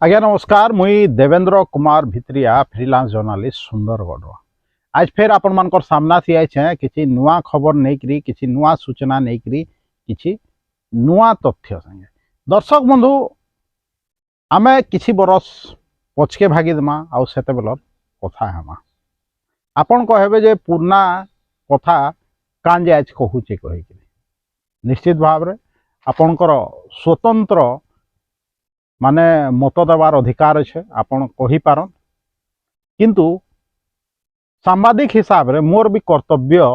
आज्ञा नमस्कार मुई देवेंद्र कुमार भित्रिया फ्रीलांस जर्नलिस्ट सुंदरगढ़। आज फिर आपण मानकर सामना थी आए किसी नुआ खबर नहीं किसी नुआ सूचना नहीं किसी नुआ तथ्य संगे दर्शक बंधु आमे किसी बरस पछके भागीदेमा आउ से कथा हेमा आपण कहबे जे पुराना कथा कान जे आज कहूचे कह निश्चित भाव में आपणकर स्वतंत्र माने मत देवार अधिकार है आपण कही पारन किंतु सांबादिक हिसाब रे मोर भी कर्तव्य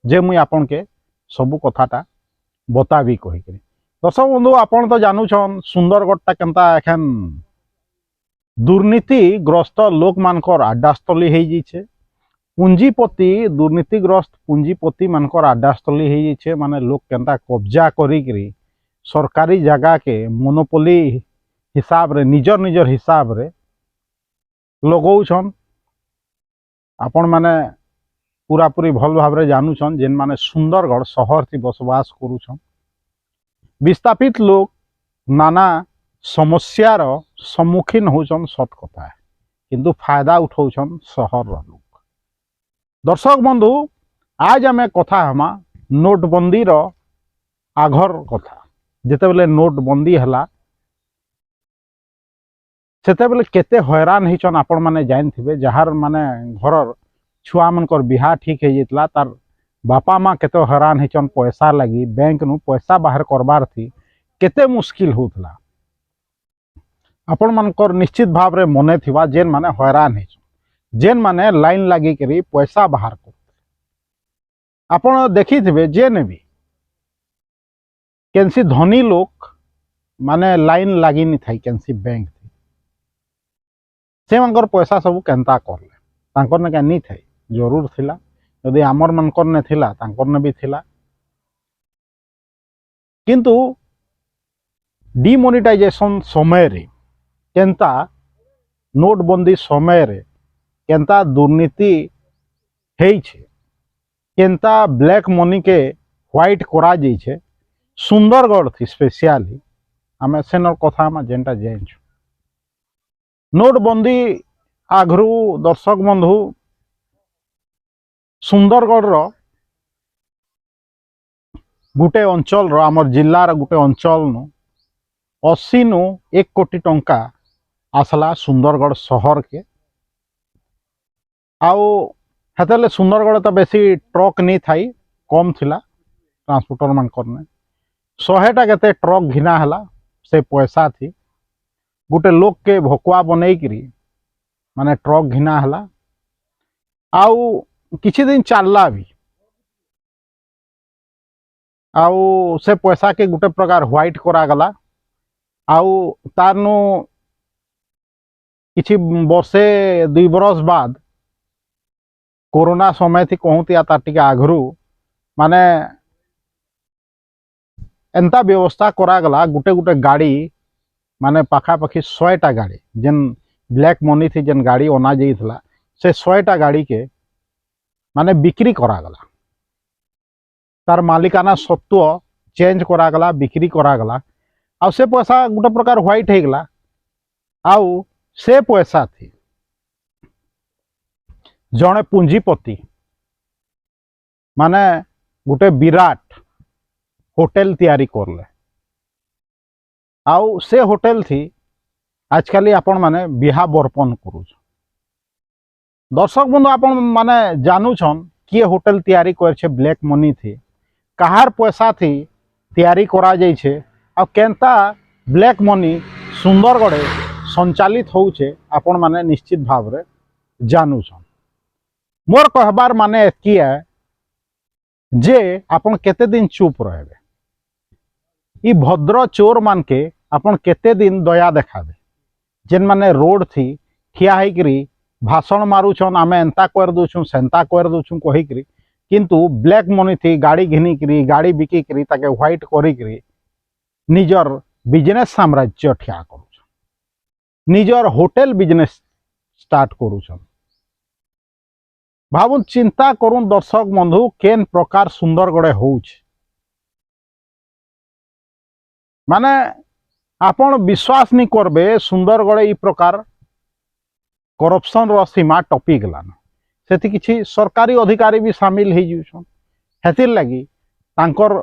जे मुई आपन के सबू कथाटा बताबी कही दर्शक बंधु आपण तो जानूछन सुंदरगढ़टा केनता एखन दुर्नीतिग्रस्त लोक मानकर आड्डास्थली हो जाइए। पूंजीपति दुर्नीतिग्रस्त पूंजीपति मानकर आड्डास्थली हो जाइए। माने लोक केनता कब्जा करी सरकारी जगह के मोनोपोली हिसाब रे निजर निजर हिसाब रे लगौछन। आपण माने पूरा पूरी भल भाव रे जानूछन जेन माने सुंदरगढ़ शहर थी बसवास करूछन। विस्थापित लोग नाना समस्यार सम्मुखीन होछन सत कथा है किंतु फायदा उठाउछन शहर लोग। दर्शक बंधु आज आमे कथा हमा नोटबंदी रो आघर कथा। जेते बेले नोटबंदी हला सेते बेले केते हैरान हिचन आपण माने जानथिबे। जहार माने घर छुआ मनकर बिहा ठीक हो जाइतला तार बापा माँ केते हैरान हिचन पैसा लगी बैंक नु पैसा बाहर करबार थी केते मुश्किल होतला। आपण मनकर निश्चित भाव रे मने थिबा जेन माने हैरान हिचन जेन माने लाइन लगी करी पैसा बाहर कर। आपण देखिथिबे जेने भी केनसी धनी लोक माने लाइन लगी नि थाई केनसी बैंक थी से मनकर पैसा सब केनता करले तांकर ने नहीं थाई जरूर थिला यदि आमर मनकर ने थिला तांकर ने भी थिला किंतु डिमोनेटाइजेशन समय रे केनता नोटबंदी समय रे केनता दुर्नीति हेई छे केनता ब्लैक मनी के व्हाइट करा जाई छे सुंदरगढ़ थी स्पेशली आमे सेनर कथा में जेनटा जानछु। नोटबंदी आगरू दर्शक बंधु सुंदरगढ़ रो गुटे अंचल रो आमर जिल्लार गुटे अंचल नु 80 नु 1 कोटी टंका आसला सुंदरगढ़ शहर के। आउ हेतले सुंदरगढ़ तो बेसी ट्रक नहीं थाई कम थिला ट्रांसपोर्टर मान करने 100टा केते ट्रक घिना हला से पैसा थी गुटे लोक के भकुआ बनई करी माने ट्रक घिना हला। आउ किछि दिन चलला भी आउ से पैसा के गुटे प्रकार व्हाइट करा गला। आउ तारनु किछि वर्षे 2 बरस बाद कोरोना समय थी कहूती तार टिके आगरू माने एंता व्यवस्था करा गला गुटे गुटे गाड़ी माने पाखापाखि 100टा गाड़ी जेन ब्लैक मनी थी जेन गाड़ी अना जाइथला से 100टा गाड़ी के माने बिक्री करा गला। तार मालिकाना सत्व चेंज करा गला बिक्री करा गला। आउ से पैसा गोटे प्रकार व्हाइट हो गला। आउ से पैसा थी जड़े पूंजीपति माने गोटे विराट होटेल तैयारी करले। आउ से होटेल थी आजकल आपण माने बिहा बर्पण करूछ। दर्शक बंधु आपण माने जानूछन किए होटेल तैयारी करछे ब्लैक मनी थी कहार पैसा थी तैयारी करा जाई छे आ केनता ब्लैक मनी सुंदरगढ़ संचालित होउछे आपण माने निश्चित भाव रे जानूछन। मोर कहबार माने एतकी है जे आपण केते दिन चुप रहबे। ई भद्र चोर मान के आपण केते दिन दया देखाबे जेन माने रोड थी ठिया होकरी भाषण मारुछन आमे एंता कर दोछु सेंता कर दोछु कहिकरी किंतु ब्लैक मनी थी गाड़ी घिनी करी गाड़ी बिकी करी ताके व्हाइट करी करी निजर बिजनेस साम्राज्य ठिया करूछन निजर होटेल बिजनेस स्टार्ट करूछन। भावुन चिंता करूँ दर्शक बंधु केन प्रकार सुंदरगढ़ होउछ माने आपण विश्वास नहीं करबे सुंदरगढ़ ई प्रकार करप्शन रो सीमा टपी गलान से किसी सरकारी अधिकारी भी सामिल हो जाउछन हेतिर लगी तांकर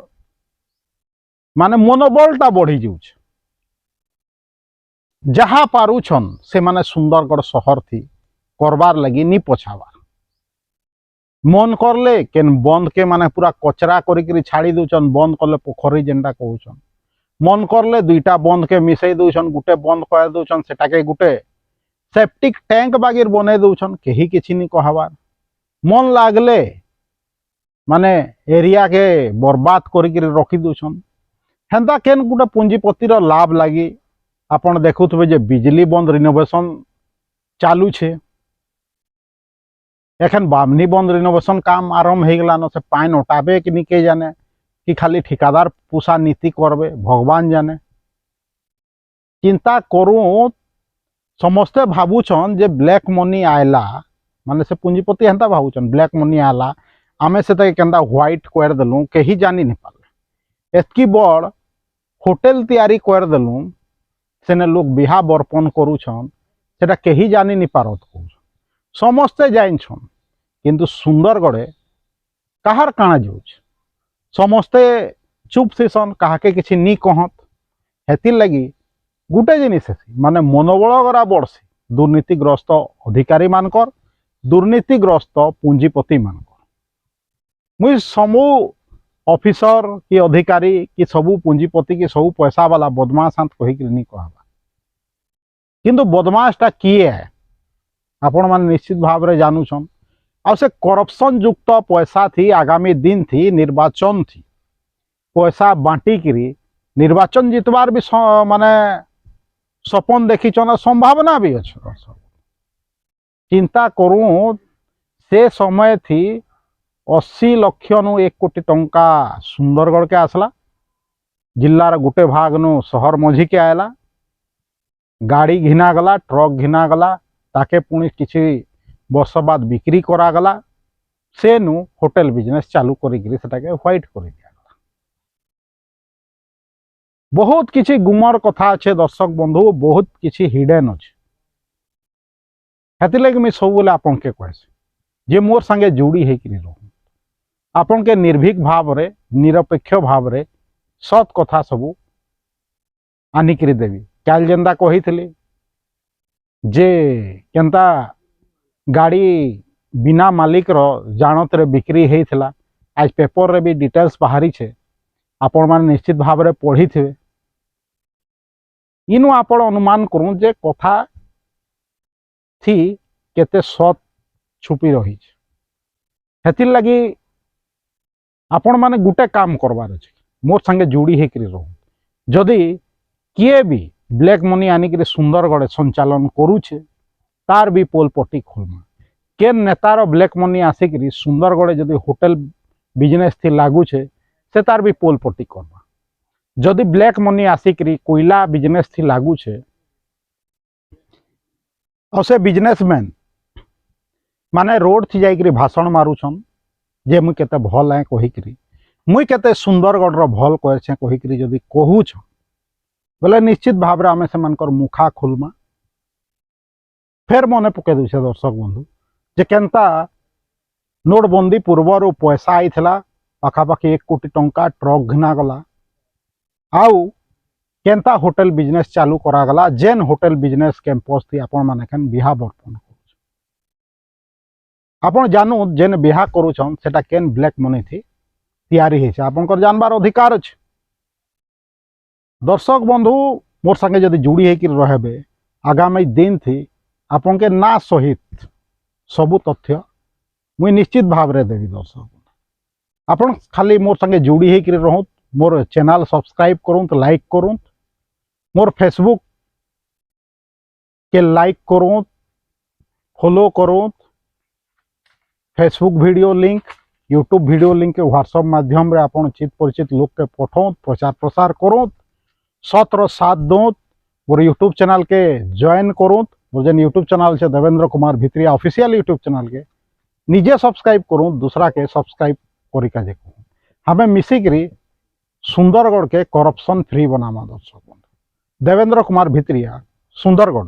माने मनोबलटा बढ़ी जाउछ जहाँ पारुछन से माने सुंदरगढ़ शहर थी करबार लगी नी पछावार मन करले केन बंद के माने पूरा कचरा करी छाड़ी दउछन बंद करले पोखरी जेनटा कहउछन मन करले दुईटा बंद के मिसई दउछन गुटे बंद कर दउछन सेटा के गुटे सेप्टिक टैंक बागिर बने दउछन केही किछि नी कहबार मन लागले माने एरिया के बर्बाद करी रखी दउछन हेंता केन गुटे पूंजीपतिर लाभ लगी आपण देखुथबे जे बिजली बंद रिनोवेशन चालू छे एखन बामनी बंद रिनोवेशन काम आरंभ हो गलान से पाइन उठाबे कि नहीं के जाने कि खाली ठिकादार पूसा नीति करबे भगवान जाने चिंता करूँ समस्ते भावुछन जे ब्लैक मनी आयला माने से पूंजीपति हेंता भावुछन ब्लैक मनी आला आमे से केंदा व्हाइट कर देलु कहीं जानी नहीं पारे एतकी बड़ होटल तैयारी कर देलु सेने लोग बिहा बर्पण करूछन सेटा कहीं जानी नहीं पारत समस्ते जाइछन किंतु सुंदरगढ़े कहार काना जाउछ समस्ते चुप सीसन काहाके किछि नी कहत हेतिर लगी गुटे जिनिस माने मनोबल गरा बढ़सी दुर्नीतिग्रस्त अधिकारी मानकर दुर्नीतिग्रस्त पूंजीपति मानकर मुई समू ऑफिसर कि अधिकारी कि सबू पूंजीपति कि सबू पैसा वाला बदमाश हाथ कही नहीं कहबा किंतु बदमाशटा किए है आपण माने निश्चित भाव रे जानूछन आ से करप्शन युक्त पैसा थी आगामी दिन थी निर्वाचन थी पैसा बांटी करी निर्वाचन जितबार भी माने सपन देखीचन संभावना भी अच्छे चिंता करूँ से समय थी 80 लक्ष नु 1 कोटी टंका सुंदरगढ़ के आसला जिल्लार गुटे भाग नु शहर मझी के आयला गाड़ी घिना गला ट्रक घिना गला ताके पुणी किसी वर्ष बाद बिक्री करागला से नु होटल बिजनेस चालू करी सेटाके व्हाइट कर दिया बहुत किसी गुमर कथा अच्छे दर्शक बंधु बहुत किसी हिडन अच्छे हेतिर लगे मुझे सब आपन के कहसी जे मोर संगे जोड़ी होकर रहूँ आपन के निर्भीक भाव रे निरपेक्ष भाव रे सत कथा सबू आनिकी देवी काल जेंदा कही जे केंता गाड़ी बिना मालिक रो जानत रे बिक्री होइथिला आज पेपर रे भी डिटेल्स बाहरी छे आपण मान निश्चित भाव रे पढ़ी थे इनु आपण अनुमान करूँ जे कथा थी केते सत छुपी रही हेतिर लगी आपण माने गुटे काम करबार अछि मोर संगे जोड़ी होकर रहूँ जदि किए भी ब्लैक मनी आनिक सुंदरगढ़ संचालन करुचे तार भी पोल पट्टी खोलमा केन नेतार ब्लैक मनी आसिक सुंदरगढ़ जदि होटल बिजनेस थी लागुचे से तार भी पोल पट्टी करवा जदि ब्लैक मनी आसिक कोयला बिजनेस थी लागुचे और से बिजनेसमैन माने रोड थी जाइकरी भाषण मारुछन जे मुई केते भल है कहिकरी मुई केते सुंदरगढ़ रो भल कहछे कहिकरी जदि कहूछ बोले निश्चित भाव आम से मुखा खोलमा फेर मने पके दूसरे दर्शक बंधु जे केनता नोटबंदी पूर्वर पैसा आईला पाखापाखि 1 कोटी टंका ट्रक घिना गला आउ केनता होटल बिजनेस चालू करागला जेन होटल बिजनेस कैंपस थी आपण माने केन बिहा बर्पण आपण जानू जेन बिहा करूछन सेटा केन ब्लैक मनी थी तैयारी है आपनकर जानबार अधिकार अछि दर्शक बंधु मोर संगे जदि जुड़ी होकर रहबे आगामी दिन थी आपन के ना सहित सबू तथ्य मुई निश्चित भाव रे देवी दर्शक आपन खाली मोर संगे जुड़ी होकर रहूँ मोर चैनल सब्सक्राइब करूँ लाइक करूँ मोर फेसबुक के लाइक करूँ फॉलो करूँ Facebook video link YouTube video link के व्हाट्सएप माध्यम रे आपन चित परिचित लोग के पठाऊँ प्रचार प्रसार करूँ 17 साथ दूँ मोर यूट्यूब चैनल के ज्वाइन करूँ मोर जेन यूट्यूब चैनल से Devendra Kumar Bhitriya official YouTube channel के निजे सब्सक्राइब करूँ दूसरा के सब्सक्राइब करिका जे हमें मिसिक सुंदरगढ़ के करप्शन फ्री बनामा दर्शक देवेंद्र कुमार भित्रिया, सुंदरगढ़।